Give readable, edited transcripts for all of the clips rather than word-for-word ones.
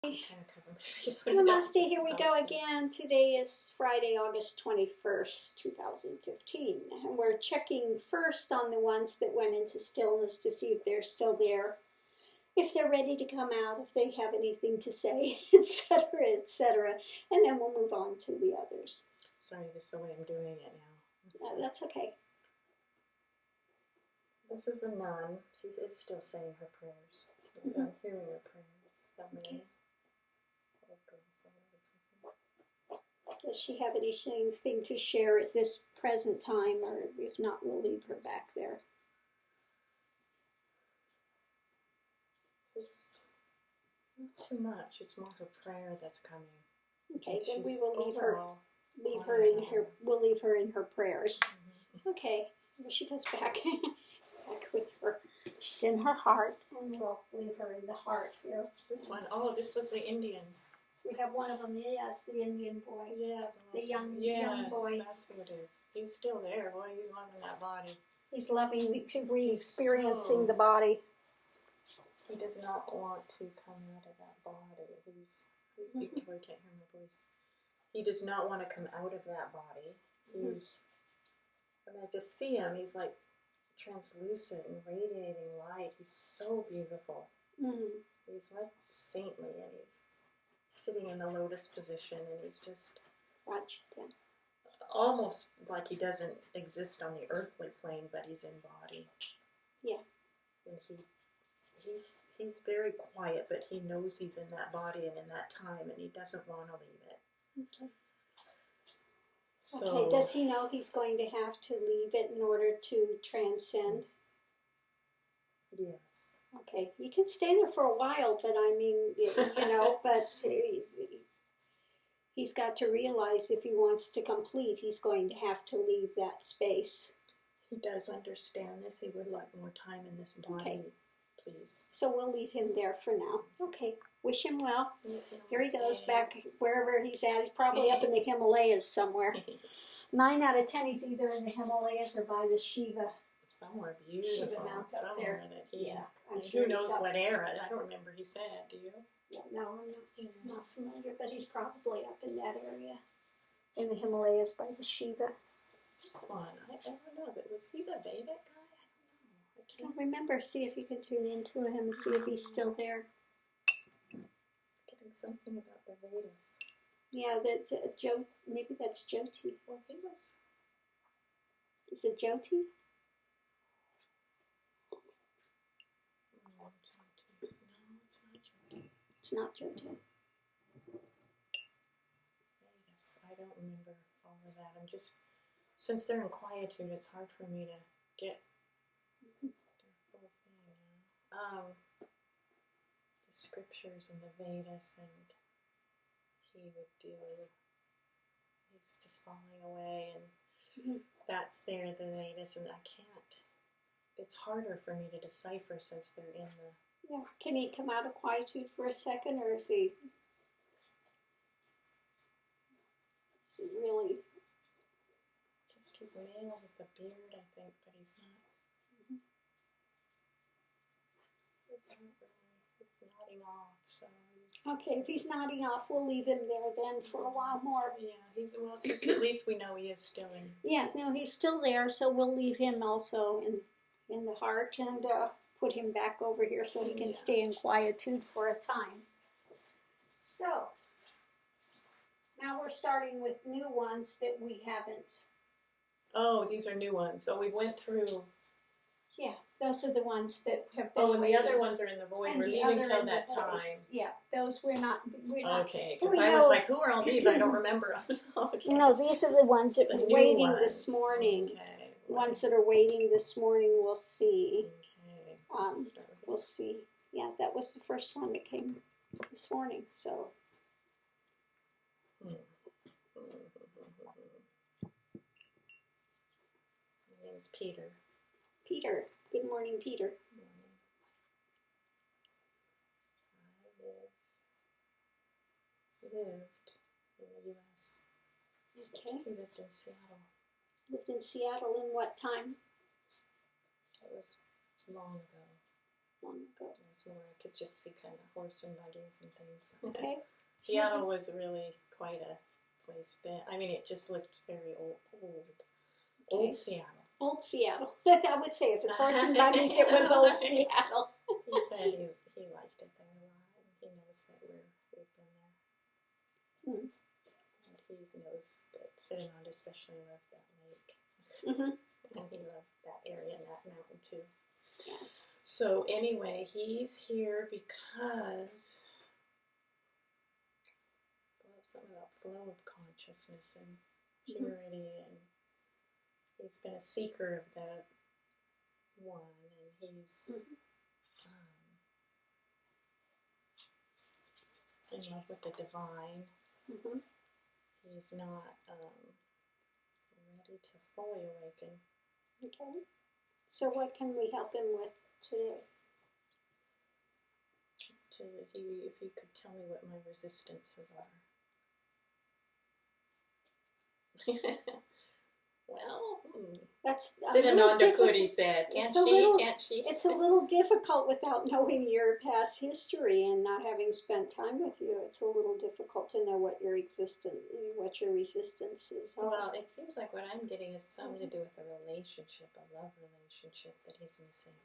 Kind of cover my face. Namaste, here we go again. Today is Friday, August 21st, 2015. And we're checking first on the ones that went into stillness to see if they're still there, if they're ready to come out, if they have anything to say, etc., etc. And then we'll move on to the others. Sorry, this is the way I'm doing it now. That's okay. This is a nun. She is still saying her prayers. I'm hearing her prayers. Okay. Does she have anything to share at this present time, or if not, we'll leave her back there? Just not too much. It's more her prayer that's coming. Okay, then we will leave her in her prayers. Okay, here she goes back with her. She's in her heart, and we'll leave her in the heart here. This one, this was the Indian. We have one of them, yes, the Indian boy. Yeah. The young boy. That's who it is. He's still there. Boy, he's loving that body. He's loving, re-experiencing the body. He does not want to come out of that body. You can't hear my voice. He does not want to come out of that body. When I just see him, he's like translucent and radiating light. He's so beautiful. He's like saintly, and he's sitting in the lotus position, and he's just almost like he doesn't exist on the earthly plane, but he's in body. Yeah. And he's very quiet, but he knows he's in that body and in that time, and he doesn't want to leave it. Okay. So, okay, does he know he's going to have to leave it in order to transcend? Yes. Okay, you can stay there for a while, but I mean, but he's got to realize if he wants to complete, he's going to have to leave that space. He does understand this. He would like more time in this body, okay. Please. So we'll leave him there for now. Okay, wish him well. Here he goes back wherever he's at. He's probably up in the Himalayas somewhere. 9 out of 10, he's either in the Himalayas or by the Shiva. Somewhere beautiful. Shiva Mount up there. That he, I'm sure who knows what era? I don't remember he said. Do you? Yeah, no, I'm not familiar, but he's probably up in that area, in the Himalayas by the Shiva. This one, I don't know, but was he the Vedic guy? I don't know. Remember, see if you can tune into him and see if he's still there. Getting something about the Vedas. Yeah, that's maybe that's Jyoti. Well, he was. Is it Jyoti? No, it's not Jyoti. It's not Jyoti. Vedas. I don't remember all of that. I'm just, since they're in quietude, it's hard for me to get the full thing now. The scriptures and the Vedas, and he's just falling away, and that's there, the Vedas, and I can't, it's harder for me to decipher since they're in the... Yeah, can he come out of quietude for a second, or is he really... Just his male with the beard, I think, but he's not... He's nodding off, so... Okay, if he's nodding off, we'll leave him there then for a while more. Yeah, at least we know he is still in. Yeah, no, he's still there, so we'll leave him also in the heart and put him back over here so he can stay in quietude for a time. So, now we're starting with new ones that we haven't. Oh, these are new ones. So we went through. Yeah, those are the ones that have been. Oh, and the other ones are in the void. We're leaving till that time. Yeah, those we're not. Okay, because I was like, who are all these? I don't remember. Okay. No, these are the ones that were waiting this morning. Okay. Ones that are waiting this morning, we'll see. Okay. We'll see. Yeah, that was the first one that came this morning. So. My name is Peter. Peter. Good morning, Peter. Good morning. I lived in the U.S. Okay. We lived in Seattle. Lived in Seattle in what time? It was long ago. long ago. It was more, I could just see kind of horse and buggies and things. Okay. Seattle was really quite a place then. I mean, it just looked very old. Old Seattle. Old Seattle. I would say if it's horse and buggies, it was old Seattle. He said he liked it there a lot, and he knows that we've been there. Mm-hmm. And he knows that Cinnamon especially loved that lake. Mm-hmm. And he loved that area and that mountain too. Yeah. So anyway, he's here because something about flow of consciousness and purity, and he's been a seeker of that one, and he's in love with the divine. Mm-hmm. He's not ready to fully awaken. Okay. So what can we help him with today? If you could tell me what my resistances are. Well, that's sitting on the good, he said. Can't she? It's a little difficult without knowing your past history and not having spent time with you. It's a little difficult to know what your resistances are. Well, it seems like what I'm getting is something to do with a relationship, a love relationship that he's missing.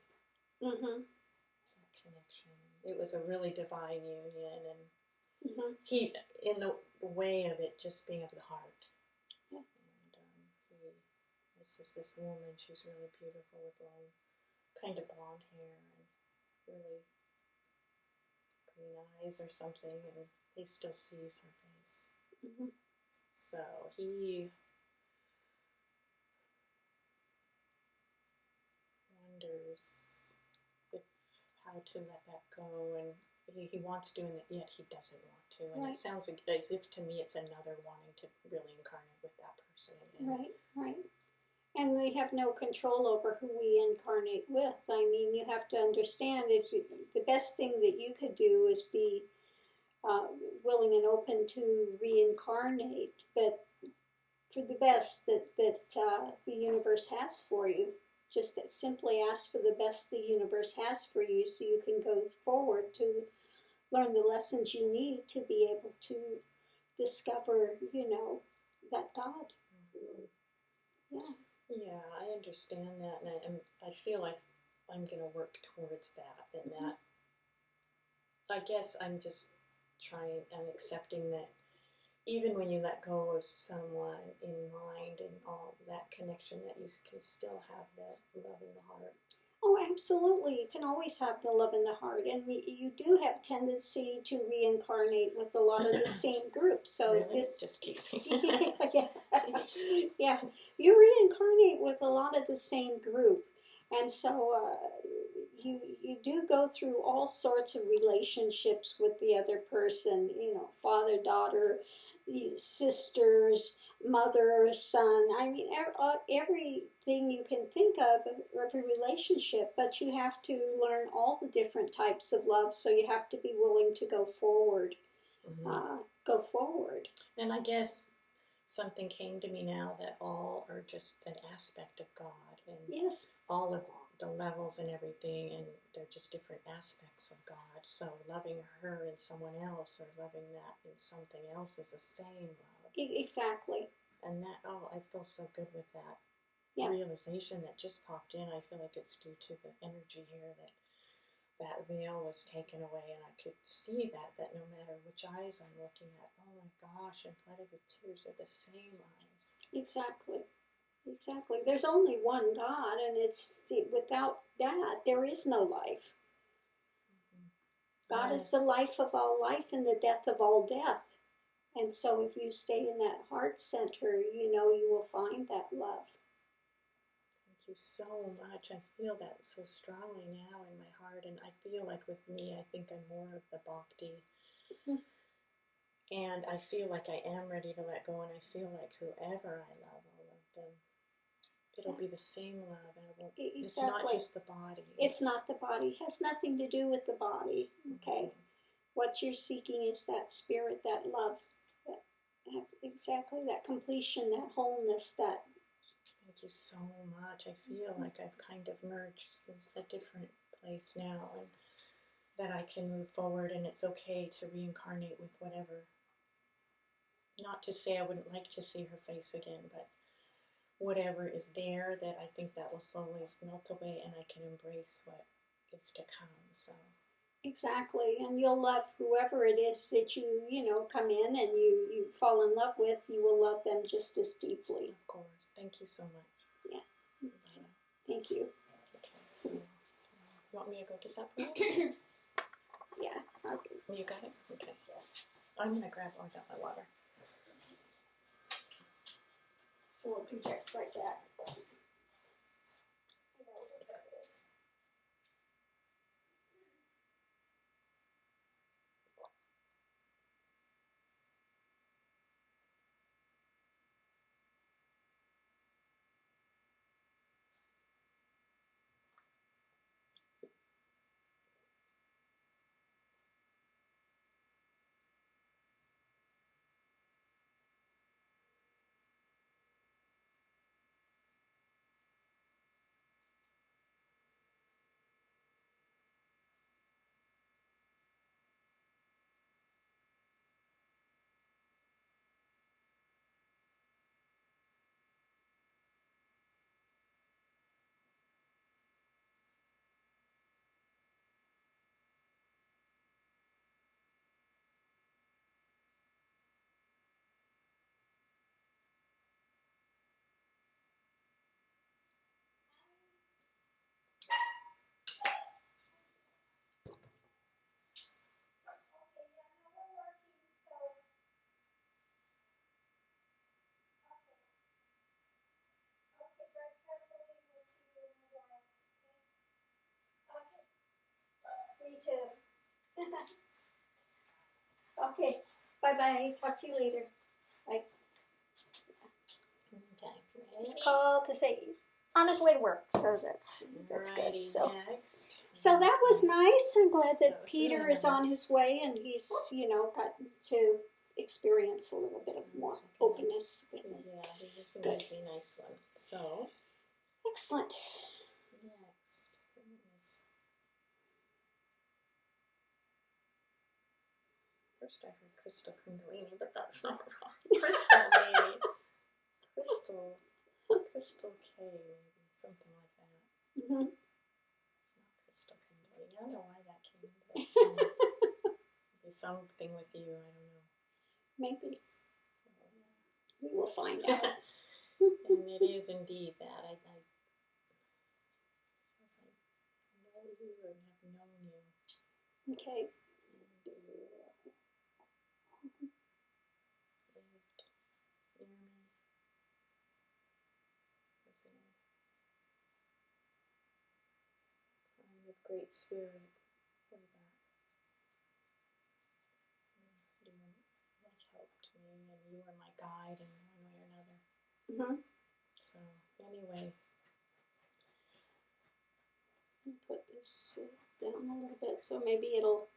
Mm-hmm. That connection. It was a really divine union, and mm-hmm. he, in the way of it just being of the heart. This woman, she's really beautiful with long, kind of blonde hair and really green eyes or something, and he still sees her face. Mm-hmm. So he wonders how to let that go, and he wants to, and yet he doesn't want to. And right. It sounds like, as if to me it's another wanting to really incarnate with that person again. Right. And we have no control over who we incarnate with. I mean, you have to understand, the best thing that you could do is be willing and open to reincarnate, but for the best that the universe has for you. Just simply ask for the best the universe has for you so you can go forward to learn the lessons you need to be able to discover, that God. Mm-hmm. Yeah. Yeah, I understand that, and I feel like I'm going to work towards that, and that, I guess I'm just I'm accepting that even when you let go of someone in mind and all that connection, that you can still have that love in the heart. Oh, absolutely. You can always have the love in the heart, and you do have tendency to reincarnate with a lot of the same groups. So really? Just teasing. Yeah, you reincarnate with a lot of the same group, and so you do go through all sorts of relationships with the other person. Father, daughter, sisters, mother, son. I mean, everything you can think of every relationship, but you have to learn all the different types of love, so you have to be willing to go forward. And I guess something came to me now that all are just an aspect of God, and yes, all of the levels and everything, and they're just different aspects of God. So loving her in someone else, or loving that in something else, is the same love. Exactly. And that, I feel so good with that realization that just popped in. I feel like it's due to the energy here that veil was taken away, and I could see that no matter which eyes I'm looking at, oh my gosh, I'm flooded with tears of the same eyes. Exactly. There's only one God, and without that, there is no life. God is the life of all life and the death of all death. And so if you stay in that heart center, you will find that love. Thank you so much. I feel that so strongly now in my heart, and I feel like with me, I think I'm more of the bhakti. Mm-hmm. And I feel like I am ready to let go, and I feel like whoever I love, I'll love them. It'll be the same love, and it's not just the body. It's not the body. It has nothing to do with the body. Okay. Mm-hmm. What you're seeking is that spirit, that love. Exactly, that completion, that wholeness, that... Thank you so much. I feel like I've kind of merged as a different place now, and that I can move forward, and it's okay to reincarnate with whatever. Not to say I wouldn't like to see her face again, but whatever is there, that I think that will slowly melt away, and I can embrace what is to come. So exactly, and you'll love whoever it is that you come in and you fall in love with. You will love them just as deeply. of course, thank you so much. Yeah. Thank you. Okay, so you want me to go get that for you? Yeah. Okay. You got it? Okay. I'm gonna grab. I got my water. We'll be right back. Me too. Okay. Bye-bye. Talk to you later. Bye. Okay. He's called to say he's on his way to work, so that's good. So that was nice. I'm glad that Peter is on his way, and he's gotten to experience a little bit of more openness. Yeah, he's a really nice one. So excellent. Next is, first I heard Crystal Kundalini, but that's not right. Crystal K, maybe something like that. Mm-hmm. It's not Crystal Kundalini. I don't know why that came. That's funny. Maybe something with you. I don't know. Maybe. We will find out. And it is indeed that. I know you or have known you. Okay. And you lived near me. As a kind of great spirit way back. You helped me, and you were my guide in one way or another. Mm-hmm. So anyway, put this down a little bit so maybe it'll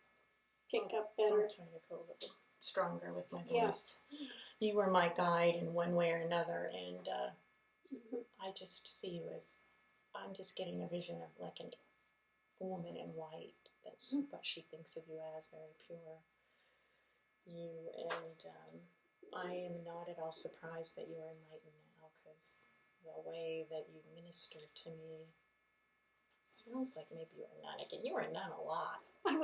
pick up better. I'm trying to go a little stronger with my voice. Yeah. You were my guide in one way or another, and I just see you as, I'm just getting a vision of like a woman in white. That's what she thinks of you as, very pure. You, and I am not at all surprised that you are enlightened now, because the way that you ministered to me sounds like maybe you were a nun. Again, you were a nun a lot. I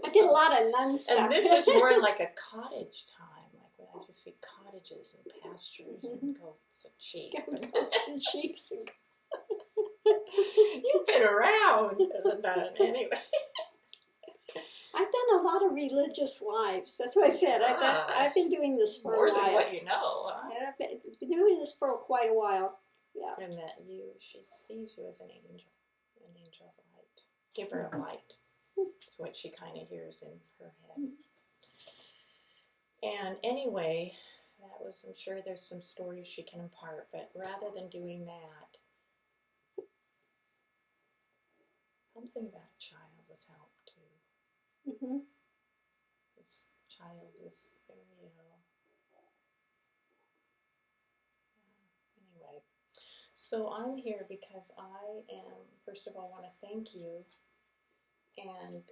I did a lot of nun stuff. And this is more like a cottage time, like when I just see cottages and pastures and goats and sheep. Goats and sheep. You've been around as a nun, anyway. I've done a lot of religious lives. That's what I said. I've been doing this for more a while. More than what you know. Huh? I've been doing this for quite a while. Yeah. And that she sees you as an angel of light. Give her a light. That's what she kind of hears in her head. And anyway, that was, I'm sure there's some stories she can impart, but rather than doing that, something about a child was helped too. Mm-hmm. This child was very ill. Anyway, So I'm here because I am, first of all, want to thank you, and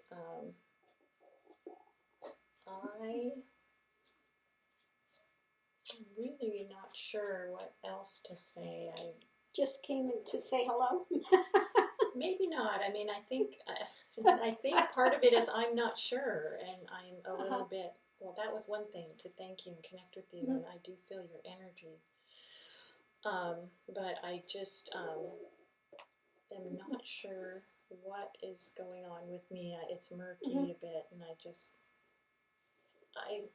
I'm really not sure what else to say. I Just came in to say hello. maybe not. I mean, I think part of it is I'm not sure, and I'm a little bit. Well, that was one thing, to thank you and connect with you, and I do feel your energy. But I just am not sure what is going on with me. It's murky a bit, and I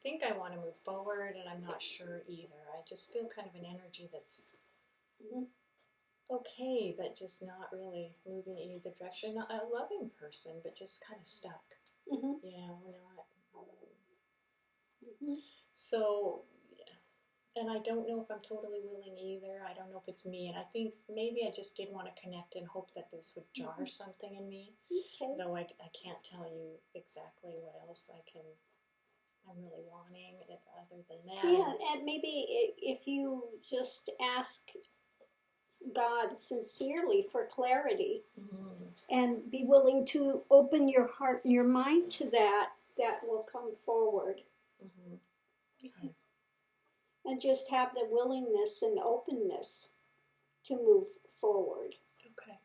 think I want to move forward, and I'm not sure either. I just feel kind of an energy that's okay, but just not really moving in either direction. Not a loving person, but just kind of stuck. You know, not. So, and I don't know if I'm totally willing either. I don't know if it's me, and I think maybe I just did want to connect and hope that this would jar something in me. Okay. Though I can't tell you exactly what else I'm really wanting other than that. Yeah, and maybe if you just ask God sincerely for clarity and be willing to open your heart and your mind to that will come forward. Okay. And just have the willingness and openness to move forward. Okay.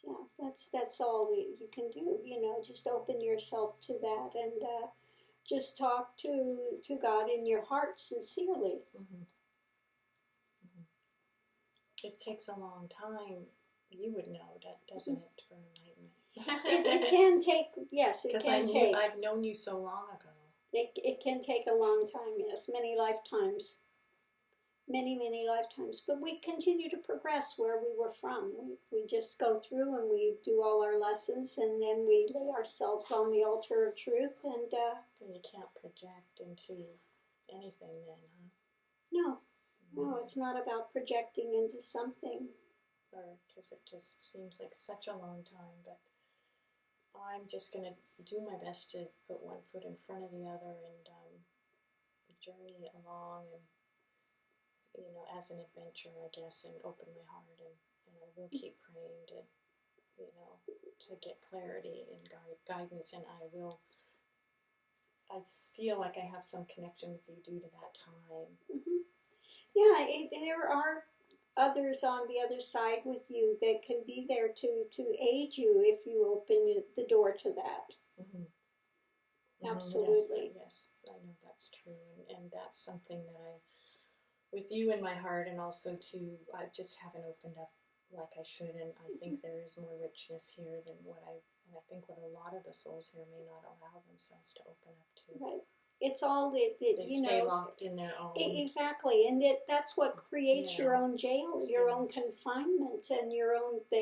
Yeah, that's all that you can do. You know, just open yourself to that and just talk to God in your heart sincerely. It takes a long time. You would know, doesn't it, for enlightenment? It can take, yes, it can take. Because I've known you so long ago. It can take a long time, yes, many lifetimes. Many lifetimes. But we continue to progress where we were from. We just go through and we do all our lessons, and then we lay ourselves on the altar of truth. And you can't project into anything then, huh? No, it's not about projecting into something. Or because it just seems like such a long time, but I'm just going to do my best to put one foot in front of the other and journey along and, you know, as an adventure, I guess, and open my heart, and I will keep praying to, you know, to get clarity and guidance, and I feel like I have some connection with you due to that time. Yeah, there are others on the other side with you that can be there to aid you if you open the door to that. Absolutely. Yes, I know that's true, and that's something that with you in my heart, and also I just haven't opened up like I should, and I think there is more richness here than and I think what a lot of the souls here may not allow themselves to open up to. Right. It's all that they stay locked in their own. Exactly, and that's what creates your own jail, your own confinement, and their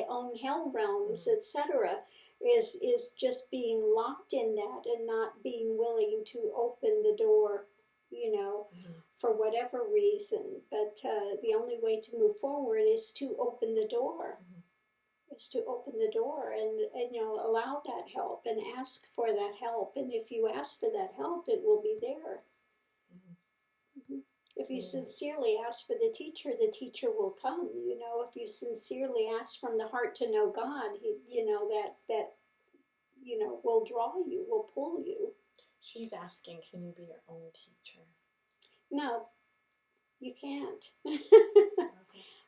own hell realms, etc. Is just being locked in that and not being willing to open the door, you know, for whatever reason. But the only way to move forward is to open the door. Is to open the door and you know, allow that help and ask for that help. And if you ask for that help, it will be there. If you sincerely ask for the teacher will come. You know, if you sincerely ask from the heart to know God, you know, that you know, will draw you, will pull you. She's asking, can you be your own teacher? No, you can't.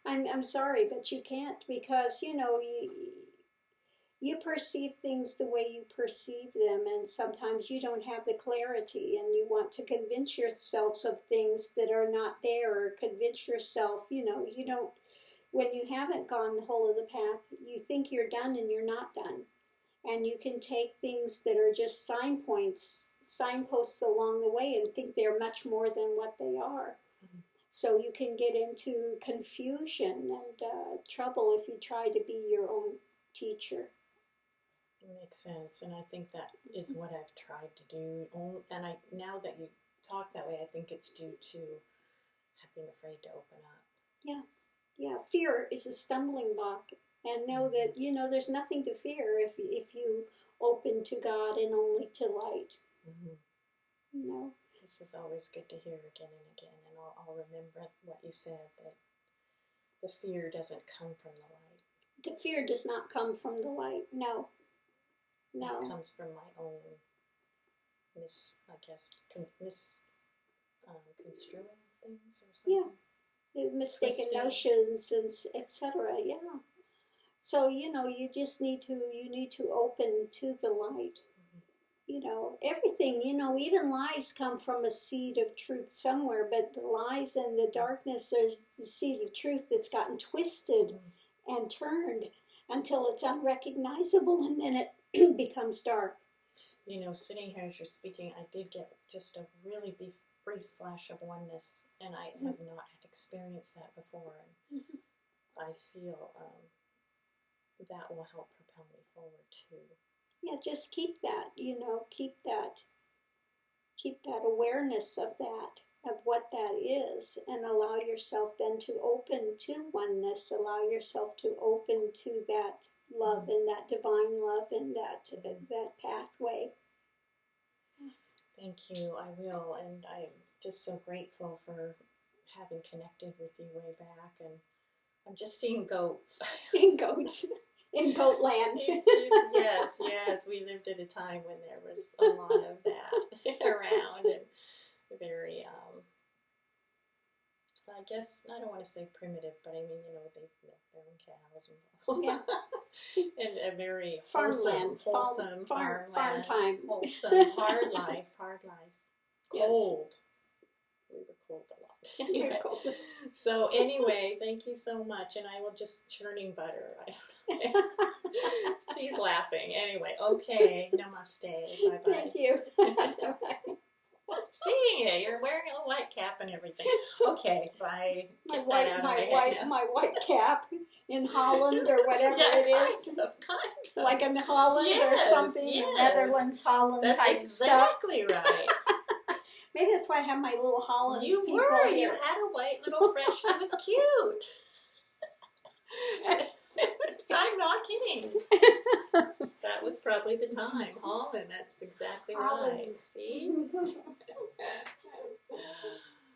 I'm sorry, but you can't, because, you know, you perceive things the way you perceive them, and sometimes you don't have the clarity, and you want to convince yourself of things that are not there, or convince yourself, you know, you don't, when you haven't gone the whole of the path, you think you're done and you're not done. And you can take things that are just signposts along the way and think they're much more than what they are. So you can get into confusion and trouble if you try to be your own teacher. It makes sense, and I think that is what I've tried to do. And now that you talk that way, I think it's due to being afraid to open up. Yeah. Fear is a stumbling block, and know that, you know, there's nothing to fear if you open to God and only to light. You know. This is always good to hear again and again, and I'll remember what you said, that the fear doesn't come from the light. The fear does not come from the light. No. No. It comes from my own construing things or something. Yeah. Mistaken Twisting. notions and etc. Yeah. So, you just need to open to the light. Everything, even lies come from a seed of truth somewhere, but the lies and the darkness, there's the seed of truth that's gotten twisted and turned until it's unrecognizable, and then it becomes dark. Sitting here as you're speaking, I did get just a really brief flash of oneness, and I have not experienced that before, and I feel that will help propel me forward too. Yeah, just keep that, keep that awareness of what that is, and allow yourself then to open to oneness, allow yourself to open to that love and that divine love and that pathway. Thank you, I will, and I'm just so grateful for having connected with you way back, and I'm just seeing goats. Goats. In goat land. Yes, we lived at a time when there was a lot of that around, and very, I guess, I don't want to say primitive, but I mean, they milk their own cows and, and a very wholesome farmland. Farm time. Wholesome, hard life. Cold. Yes. We were cold a lot. Anyway. Cold. So anyway, thank you so much, and I will just churning butter. I don't know. She's laughing. Anyway, okay. Namaste. Bye-bye. Thank you. Seeing it. You're wearing a white cap and everything. Okay, bye. My white cap in Holland or whatever it is. Kind of. Like in Holland or something. Yes. Netherlands, Holland that's type exactly stuff. Right. Maybe that's why I have my little Holland You people were. here. You had a white little fresh. It was cute. I'm not kidding. That was probably the time. Holland, that's exactly right. See?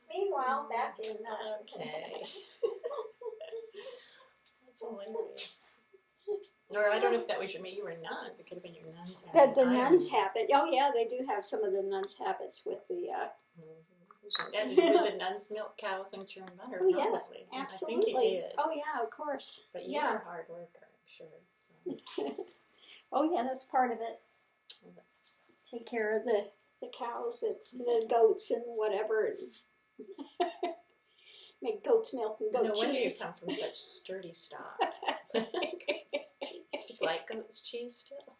Meanwhile, back in... Okay. That's hilarious. Or I don't know if that was you were a nun. It could have been your nun's habit. The nuns' habit. Oh, yeah, they do have some of the nuns' habits with the... And with the nuns milk cows and churn butter, oh, yeah, probably. Absolutely. I think you did. Oh, yeah, of course. But you're a hard worker, I'm sure. So. Oh, yeah, that's part of it. Take care of the cows, the goats and whatever. Make goat's milk and goat cheese. No wonder you come from such sturdy stock. Do you like goat's cheese still?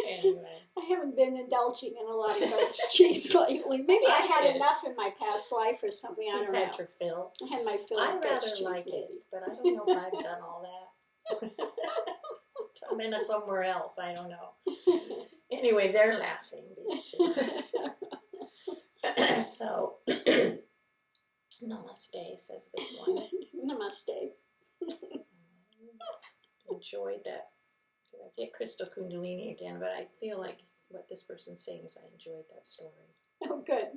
Anyway. I haven't been indulging in a lot of goat's cheese lately. Maybe I had enough in my past life or something. I don't know. You had your fill. I had my fill of goat's cheese. I rather like it, but I don't know if I've done all that. I mean, it's somewhere else. I don't know. Anyway, they're laughing, these two. So, namaste, says this one. Namaste. Enjoyed that. I get Crystal Kundalini again, but I feel like what this person's saying is I enjoyed that story. Oh, good.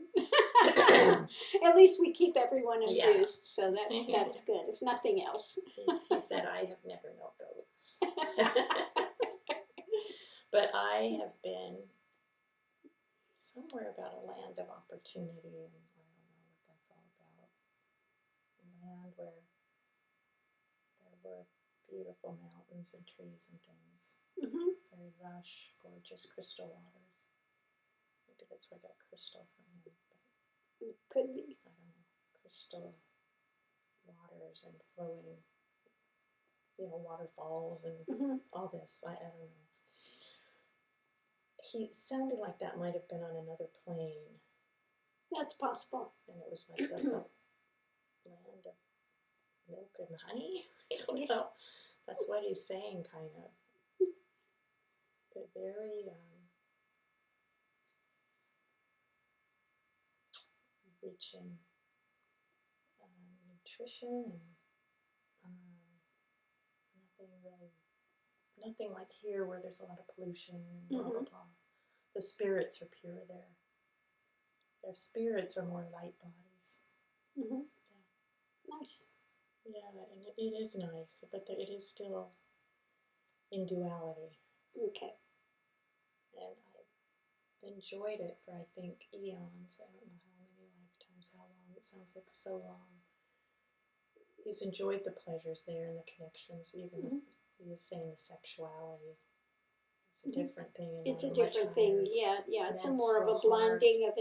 At least we keep everyone amused, so that's good, if nothing else. He said, I have never milked goats. But I have been somewhere about a land of opportunity, and I don't know what that's all about. A land where there were beautiful mountains and trees and things. Mm-hmm. Very lush, gorgeous crystal waters. Maybe that's where I got crystal from him. It could be. I don't know. Crystal waters and flowing, waterfalls and all this. I don't know. He sounded like that might have been on another plane. That's possible. And it was like the land of milk and honey. I don't know. That's what he's saying, kind of. But very rich in nutrition and nothing like here where there's a lot of pollution and blah, blah, blah. The spirits are pure there. Their spirits are more light bodies. Mm-hmm. Yeah. Nice. Yeah, and it is nice, but it is still in duality. Okay. And I enjoyed it for, I think, eons. I don't know how many lifetimes, how long. It sounds like so long. He's enjoyed the pleasures there and the connections, even as he was saying the sexuality. It's a different thing. It's a different thing, yeah. It's a more of a blending of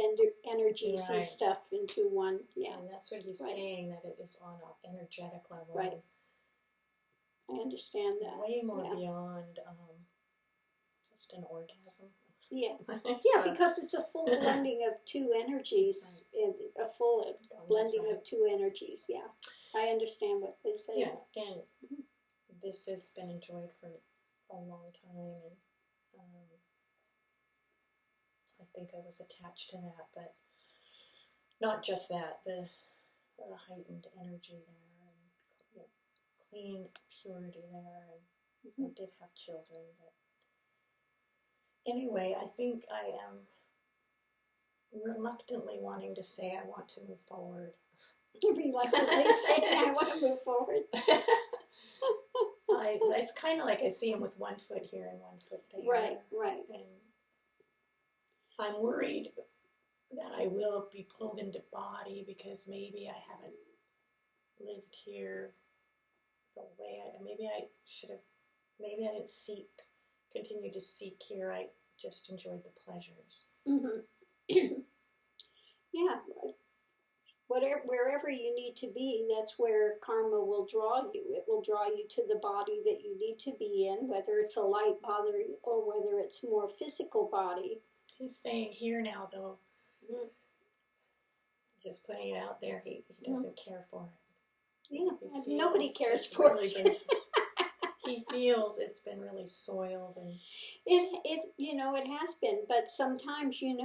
energies and stuff into one, yeah. And that's what he's saying, that it is on an energetic level. Right. I understand that. Way more beyond just an orgasm. Yeah, because it's a full blending of two energies, a full blending of two energies, yeah. I understand what they say. Yeah, and this has been enjoyed for a long time, and I think I was attached to that, but not just that, the heightened energy there, and clean purity there, and I did have children, but anyway, I think I am reluctantly wanting to say I want to move forward. Reluctantly saying I want to move forward. It's kind of like I see him with one foot here and one foot there. Right. And I'm worried that I will be pulled into body because maybe I haven't lived here the way maybe I didn't continue to seek here. I just enjoyed the pleasures. Yeah. Wherever you need to be, that's where karma will draw you. It will draw you to the body that you need to be in, whether it's a light body or whether it's more physical body. He's staying here now, though. Just putting it out there, he doesn't care for it. Yeah, nobody cares for it. He feels it's been really soiled, and it has been. But sometimes, when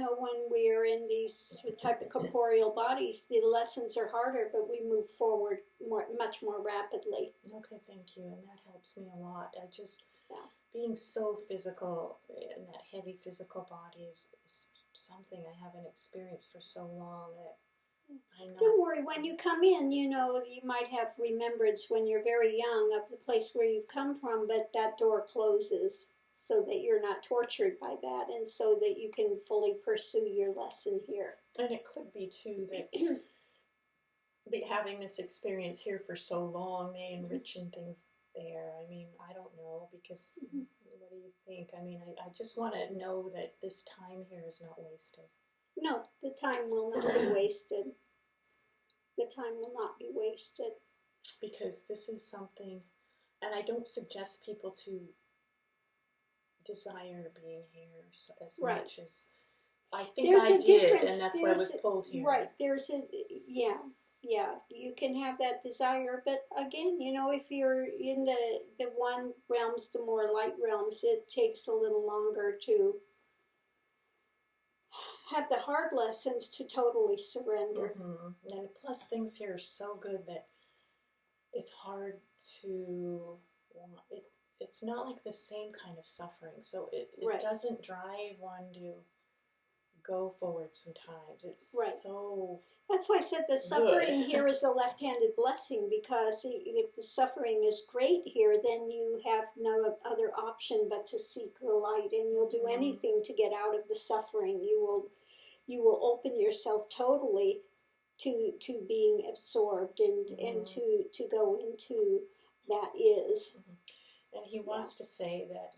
we're in these type of corporeal bodies, the lessons are harder, but we move forward much more rapidly. Okay, thank you, and that helps me a lot. Being so physical, and that heavy physical body is something I haven't experienced for so long. Don't worry, when you come in, you might have remembrance when you're very young of the place where you've come from, but that door closes so that you're not tortured by that and so that you can fully pursue your lesson here. And it could be, too, that having this experience here for so long may enrich things there. I mean, I don't know, because what do you think? I mean, I just want to know that this time here is not wasted. No, the time will not be wasted. The time will not be wasted. Because this is something, and I don't suggest people to desire being here as much as I think I did, and that's why I was pulled here. Right, you can have that desire, but again, if you're in the one realms, the more light realms, it takes a little longer to have the hard lessons to totally surrender. And plus, things here are so good that it's hard to want it. It's not like the same kind of suffering, so it doesn't drive one to go forward sometimes. It's so. That's why I said the suffering here is a left-handed blessing, because if the suffering is great here, then you have no other option but to seek the light, and you'll do anything to get out of the suffering. You will open yourself totally to being absorbed and to go into that is. And he wants to say that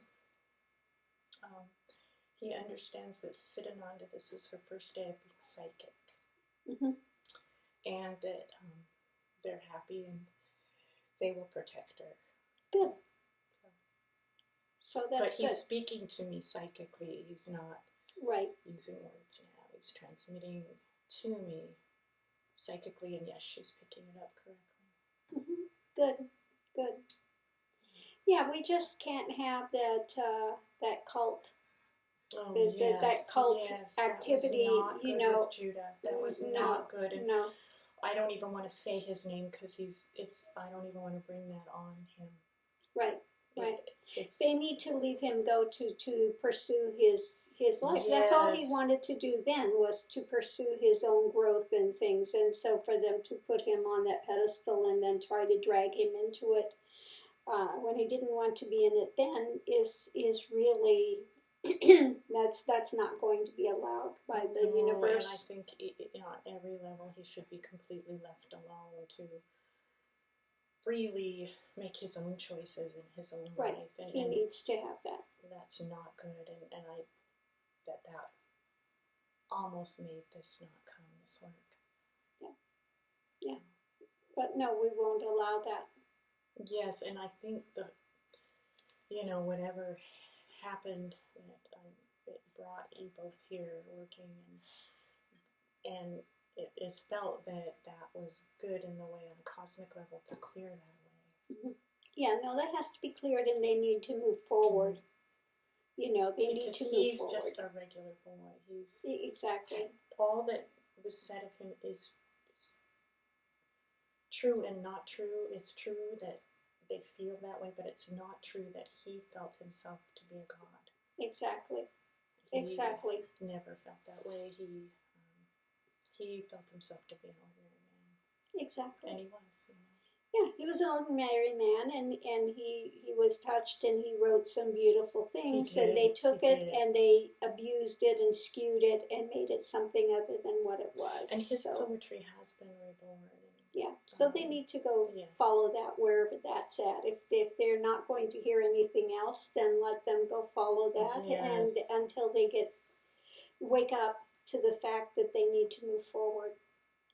he understands that Siddhananda, this is her first day of being psychic. And that they're happy and they will protect her. Good. So that's But he's speaking to me psychically. He's not using words now. He's transmitting to me psychically, and yes, she's picking it up correctly. Good. Yeah, we just can't have that cult. That cult activity, that was not good with Judah. That was not good. And I don't even want to say his name because I don't even want to bring that on him. Right. Right. It's, they need to leave him go to pursue his life. That's all he Yes. wanted to do then, was to pursue his own growth and things. And so for them to put him on that pedestal and then try to drag him into it when he didn't want to be in it then is really that's not going to be allowed by the universe. And I think on every level he should be completely left alone to freely make his own choices in his own Right. life. And, He needs to have that. That's not good. And I that almost made this not come, this work. Yeah. But no, we won't allow that. Yes, and I think whatever happened, it brought you both here working, and it is felt that was good in the way on a cosmic level to clear that away. Mm-hmm. Yeah, no, that has to be cleared, and they need to move forward. They need to move forward. He's just a regular boy. Exactly. All that was said of him is true and not true. It's true that they feel that way, but it's not true that he felt himself to be a god. Exactly. He Exactly. never felt that way. He felt himself to be an ordinary man. Exactly. And he was, Yeah, he was an ordinary man, and he was touched, and he wrote some beautiful things, and they took it and they abused it and skewed it and made it something other than what it was. And his poetry has been reborn. Yeah, so they need to go follow that wherever that's at. If they're not going to hear anything else, then let them go follow that, and until they wake up to the fact that they need to move forward.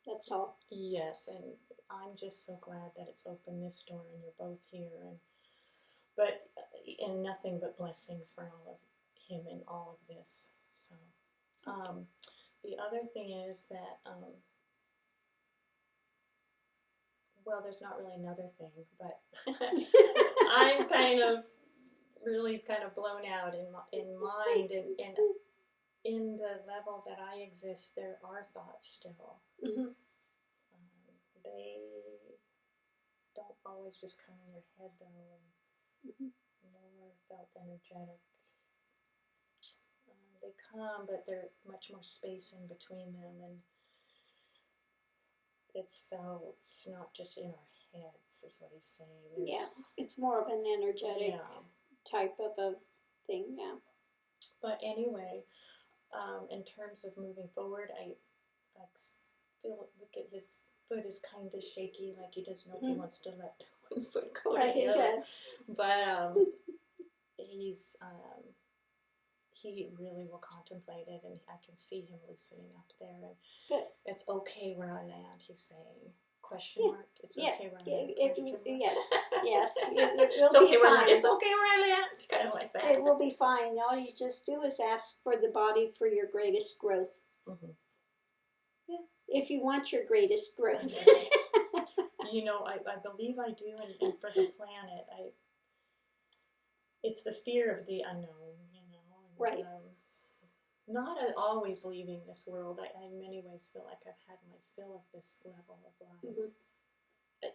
That's all. Yes, and I'm just so glad that it's opened this door and you're both here, and nothing but blessings for all of him in all of this. So, the other thing is that, well, there's not really another thing, but I'm really kind of blown out in mind, and in the level that I exist, there are thoughts still. Mm-hmm. They don't always just come in your head, though, and more felt energetic. They come, but there's much more space in between them, and it's felt not just in our heads, is what he's saying. It's more of an energetic type of a thing, But anyway, in terms of moving forward, I look at his foot is kind of shaky, like he doesn't know if he wants to let one foot go to the other. But he really will contemplate it, and I can see him loosening up there. And it's okay where I land, he's saying. Question mark? It's okay where I land? Yes. It's okay where I land? Kind of like that. It will be fine. All you just do is ask for the body for your greatest growth. Mm-hmm. Yeah. If you want your greatest growth. I believe I do, and for the planet, it's the fear of the unknown, and, right. Not always leaving this world. I in many ways feel like I've had my fill of this level of life. Mm-hmm.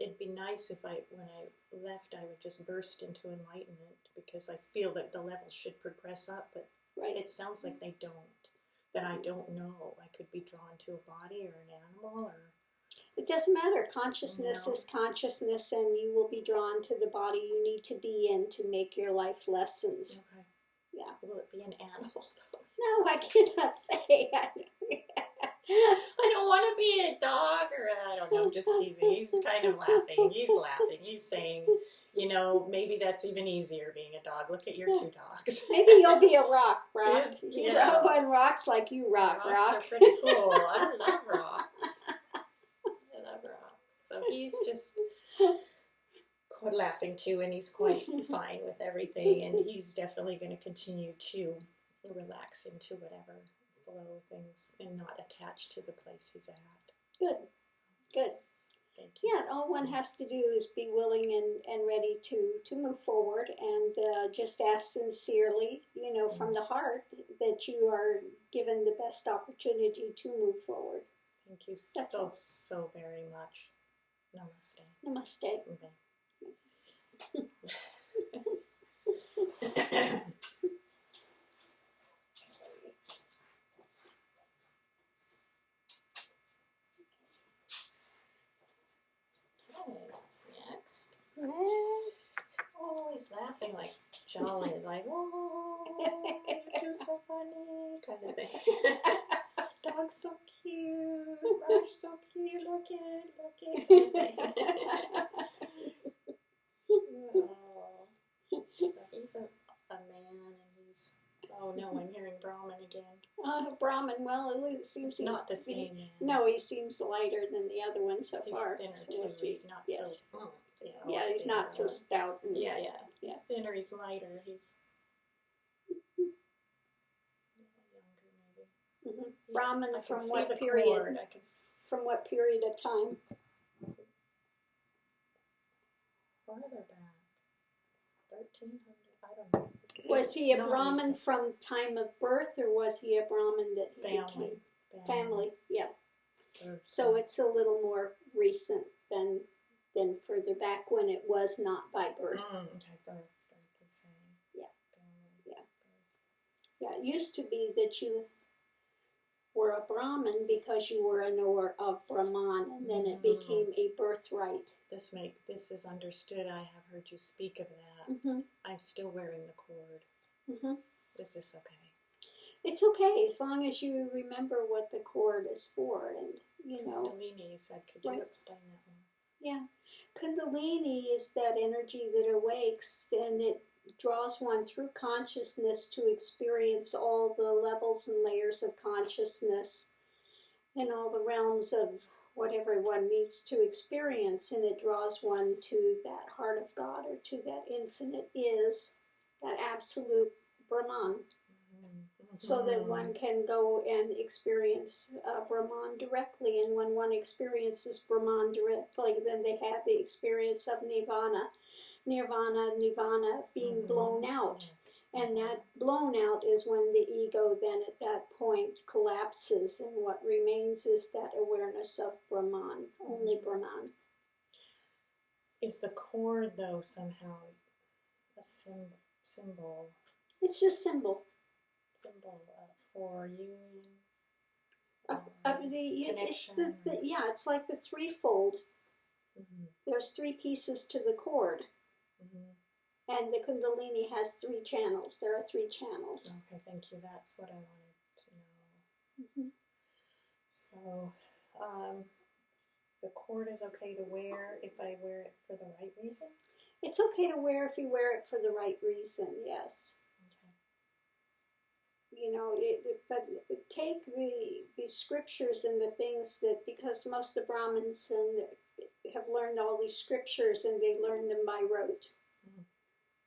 It'd be nice if when I left, I would just burst into enlightenment, because I feel that the levels should progress up, but it sounds like they don't. That I don't know. I could be drawn to a body or an animal, or... It doesn't matter. Consciousness is consciousness, and you will be drawn to the body you need to be in to make your life lessons. Okay. Yeah. Will it be an animal, though? No, I cannot say. I don't want to be a dog, or I don't know, just teasing. He's kind of laughing. He's laughing. He's saying, maybe that's even easier being a dog. Look at your two dogs. Maybe you'll be a rock. You rock on rocks like you rock. Rocks are pretty cool. I love rocks. So he's just laughing too, and he's quite fine with everything, and he's definitely going to continue to relax into whatever flow things and not attached to the place he's at. Good. Thank you. Yeah, all one has to do is be willing and ready to move forward, and just ask sincerely, from the heart, that you are given the best opportunity to move forward. Thank you so very much. Namaste. Namaste. Okay. Next. Oh, he's laughing like jolly, like, oh, you're so funny, kind of thing. Dog's so cute, brush so cute, look it, kind of thing. Oh, he's a man, and he's, oh no, I'm hearing Brahman again. Brahman, well, it seems It's not the same man. No, he seems lighter than the other one so He's far. thinner So too. we'll see. He's not Yes. so. Yeah, he's not so stout. And, Yeah. Yeah. He's thinner. He's lighter. He's younger, maybe. Mm-hmm. Brahman I can from see what the period? cord. From what period of time? Farther back, 1300. I don't know. Was he a Not Brahman recent. from time of birth, or was he a Brahman that he Family. became? Family, yeah. Birth. So it's a little more recent than further back when it was not by birth. Okay, birth is saying. Yeah. Family. Yeah. Birth. Yeah, it used to be that you were a Brahmin because you were a knower of Brahman, and then it became a birthright. This is understood. I have heard you speak of that. Mm-hmm. I'm still wearing the cord. Mm-hmm. Is this okay? It's okay as long as you remember what the cord is for, and you know. Kundalini, you said. Could you explain that more? Yeah, Kundalini is that energy that awakes, and it draws one through consciousness to experience all the levels and layers of consciousness and all the realms of whatever one needs to experience, and it draws one to that heart of God, or to that infinite is, that absolute Brahman, so that one can go and experience Brahman directly. And when one experiences Brahman directly, then they have the experience of Nirvana being blown out. Yes. And that blown out is when the ego then at that point collapses, and what remains is that awareness of Brahman, only Brahman. Is the cord, though, somehow a symbol? It's just symbol for union? of the, it's connection. it's like the threefold. Mm-hmm. There's three pieces to the cord. Mm-hmm. And the Kundalini has 3 channels. There are 3 channels. Okay, thank you. That's what I wanted to know. Mm-hmm. So, the cord is okay to wear if I wear it for the right reason? It's okay to wear if you wear it for the right reason, yes. Okay. You know, but take the scriptures and the things that, because most of the Brahmins have learned all these scriptures, and they learn them by rote.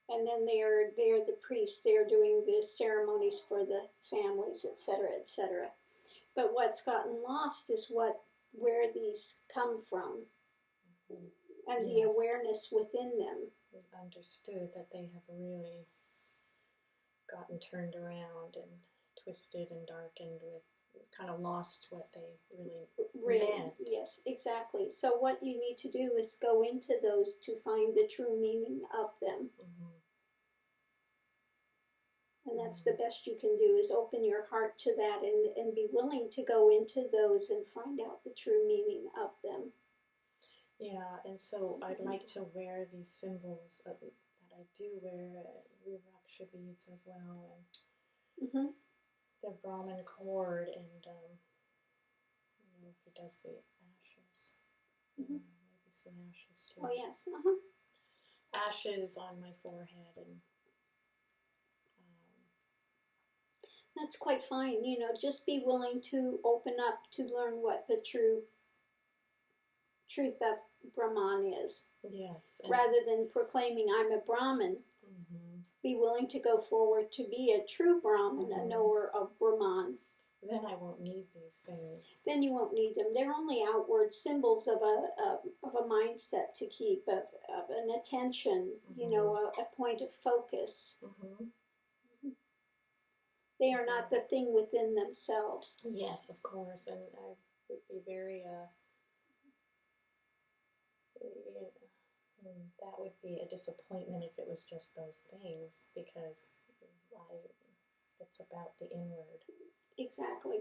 And then they are the priests. They are doing the ceremonies for the families, etc., etc. But what's gotten lost is where these come from, and the awareness within them. We've understood that they have really gotten turned around and twisted and darkened kind of lost what they really meant. Yes, exactly. So what you need to do is go into those to find the true meaning of them. Mm-hmm. And that's the best you can do, is open your heart to that, and be willing to go into those and find out the true meaning of them. Yeah, and so I'd like to wear these symbols that I do wear, Rudraksha beads as well, and the Brahman cord, and if he does the ashes, maybe some ashes too. Oh yes, Ashes on my forehead, and that's quite fine. You know, just be willing to open up to learn what the truth of Brahman is. Yes. Rather than proclaiming I'm a Brahmin, be willing to go forward to be a true Brahmin, a knower of Brahman. Then I won't need these things. Then you won't need them. They're only outward symbols of a mindset to keep, of an attention, you know, a point of focus. They are not the thing within themselves. Yes, of course, and I would be very That would be a disappointment if it was just those things, because it's about the inward. Exactly.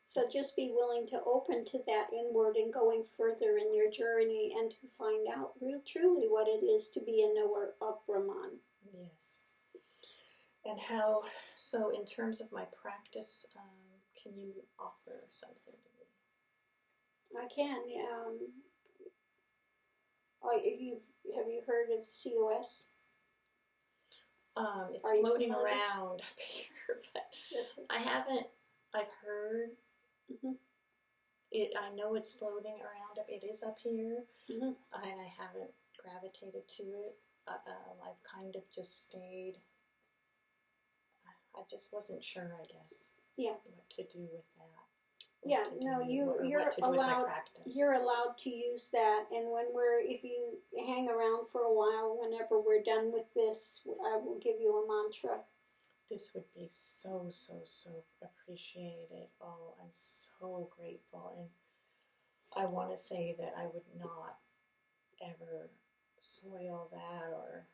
So just be willing to open to that inward and going further in your journey and to find out truly what it is to be a knower of Brahman. Yes. And how, so in terms of my practice, can you offer something to me? I can. Have you heard of COS? It's floating around up here, but Yes. I haven't, I've heard it, I know it's floating around, it is up here, and I haven't gravitated to it. I've kind of just stayed, I just wasn't sure, I guess, what to do with that. You're allowed to use that, and if you hang around for a while, whenever we're done with this, I will give you a mantra. This would be so, so, so appreciated. Oh, I'm so grateful, and I want to say that I would not ever soil that or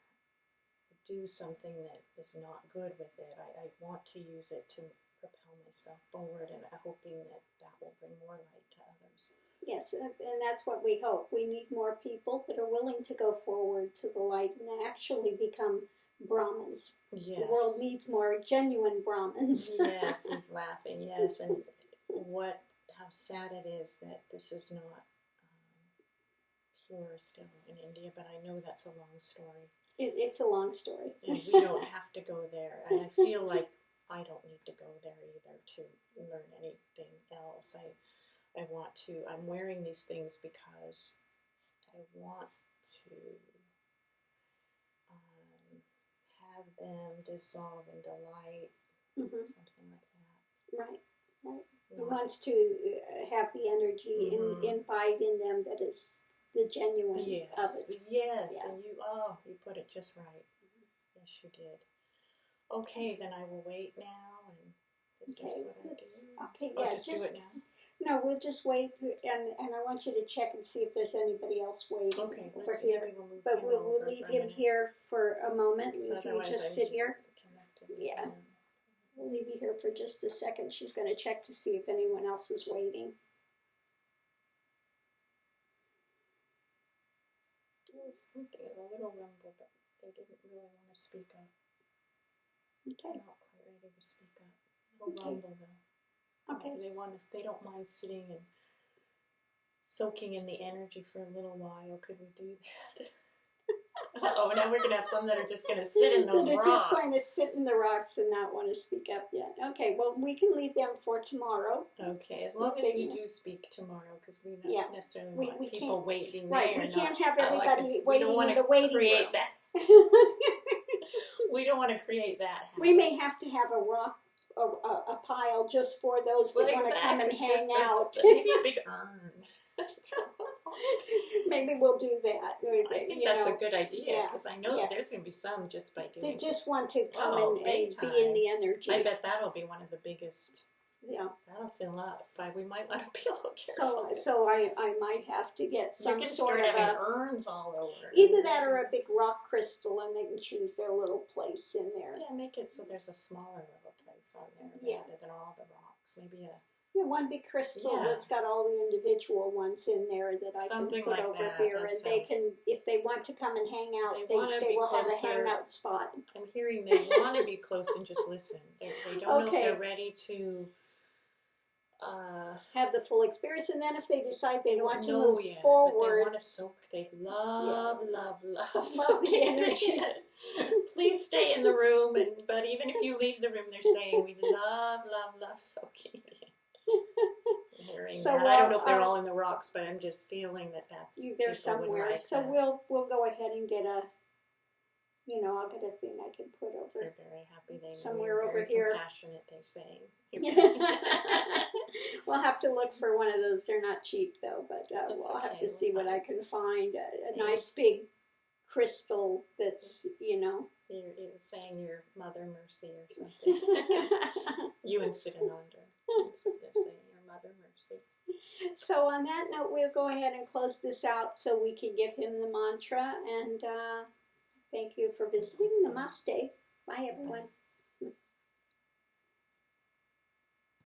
do something that is not good with it. I want to use it to propel myself forward, and hoping that will bring more light to others. Yes, and that's what we hope. We need more people that are willing to go forward to the light and actually become Brahmins. Yes. The world needs more genuine Brahmins. Yes, he's laughing, yes. And how sad it is that this is not pure still in India, but I know that's a long story. It's a long story. And we don't have to go there. And I feel like I don't need to go there either to learn anything else. I'm wearing these things because I want to have them dissolve into light, something like that. Right. He wants to have the energy imbibe in them that is the genuine of it. Yes, yeah. And you put it just right. Yes, you did. Okay, then I will wait now, and this is what I do. Okay, yeah, just do it now. No, we'll just wait, and I want you to check and see if there's anybody else waiting over here. But we'll leave him here for a moment. If you just sit here. Yeah. We'll leave you here for just a second. She's going to check to see if anyone else is waiting. There was something, a little rumble, but they didn't really want to speak up. Okay. Not quite ready to speak up. No rumble though. Okay. They don't mind sitting and soaking in the energy for a little while. Could we do that? Oh, now we're going to have some that are just going to sit in those rocks. They're just going to sit in the rocks and not want to speak up yet. Okay, well, we can leave them for tomorrow. Okay, as long as you do speak tomorrow, because we don't necessarily want people waiting there. Right, we can't have everybody waiting in the waiting room. We don't want to create that. We may have to have a rock, a pile just for those that want to come and hang out. Maybe a big urn. Maybe we'll do that. I think that's a good idea, because I know that there's going to be some just by doing it. They just want to come and be in the energy. I bet that'll be one of the biggest. Yeah. That'll fill up, but we might want to be a little careful. So I might have to get some sort of having urns all over. Either that or a big rock crystal, and they can choose their little place in there. Yeah, make it so there's a smaller little place on there rather than all the rocks. Maybe one big crystal that's got all the individual ones in there that I can put like over here, and they can, if they want to come and hang out, they will have a hangout spot. I'm hearing they want to be close and just listen. They don't know if they're ready to have the full experience, and then if they decide they want to move forward, but they want to soak. They love the energy. Please stay in the room, but even if you leave the room, they're saying we love soaking. So I don't know if they're all in the rocks, but I'm just feeling that they're somewhere. Like so we'll go ahead and get a. I'll get a thing I can put over. They're very happy. They somewhere over here. Compassionate, they're saying. We'll have to look for one of those. They're not cheap though, but we'll have to see what I can find. A nice big crystal that's You're saying your Mother Mercy or something. You and Siddhananda. That's what they're saying. Your Mother Father, mercy. So on that note, we'll go ahead and close this out so we can give him the mantra. And thank you for visiting. Namaste. Bye, everyone.